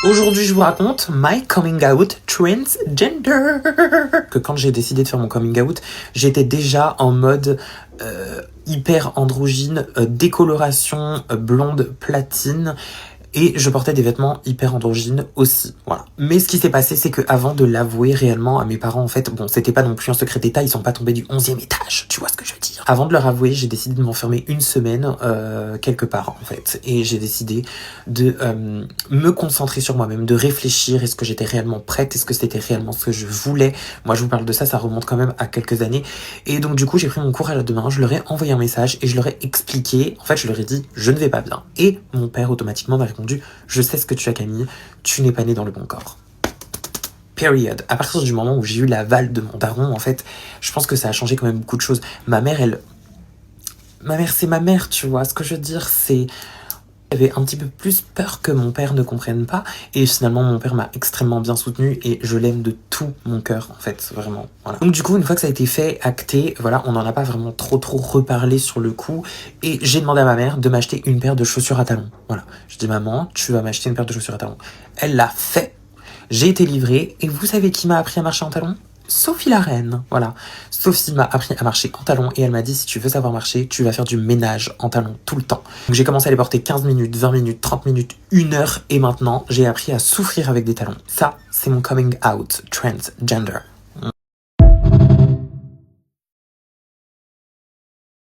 Aujourd'hui, je vous raconte my coming out transgender. Que quand j'ai décidé de faire mon coming out, j'étais déjà en mode hyper androgyne, décoloration blonde platine. Et je portais des vêtements hyper androgynes aussi, voilà. Mais ce qui s'est passé, c'est que avant de l'avouer réellement à mes parents, en fait, bon, c'était pas non plus un secret d'État, ils sont pas tombés du 11e étage, tu vois ce que je veux dire. Avant de leur avouer, j'ai décidé de m'enfermer une semaine quelque part, en fait. Et j'ai décidé de me concentrer sur moi-même, de réfléchir, est-ce que j'étais réellement prête, est-ce que c'était réellement ce que je voulais. Moi, je vous parle de ça, ça remonte quand même à quelques années. Et donc, du coup, j'ai pris mon courage à deux mains, je leur ai envoyé un message et je leur ai expliqué, en fait, je leur ai dit, je ne vais pas bien. Et mon père, automatiquement, m'a répondu, je sais ce que tu as, Camille, tu n'es pas née dans le bon corps. Period. À partir du moment où j'ai eu l'aval de mon daron, en fait, je pense que ça a changé quand même beaucoup de choses. Ma mère, c'est ma mère, tu vois. Ce que je veux dire, c'est... J'avais un petit peu plus peur que mon père ne comprenne pas. Et finalement, mon père m'a extrêmement bien soutenu et je l'aime de tout mon cœur, en fait, vraiment. Voilà. Donc du coup, une fois que ça a été fait, acté, voilà, on n'en a pas vraiment trop reparlé sur le coup. Et j'ai demandé à ma mère de m'acheter une paire de chaussures à talons. Voilà. Je dis, maman, tu vas m'acheter une paire de chaussures à talons. Elle l'a fait. J'ai été livrée. Et vous savez qui m'a appris à marcher en talons ? Sophie la reine, voilà. Sophie m'a appris à marcher en talons et elle m'a dit, si tu veux savoir marcher, tu vas faire du ménage en talons tout le temps. Donc j'ai commencé à les porter 15 minutes, 20 minutes, 30 minutes, 1 heure et maintenant j'ai appris à souffrir avec des talons. Ça, c'est mon coming out transgender.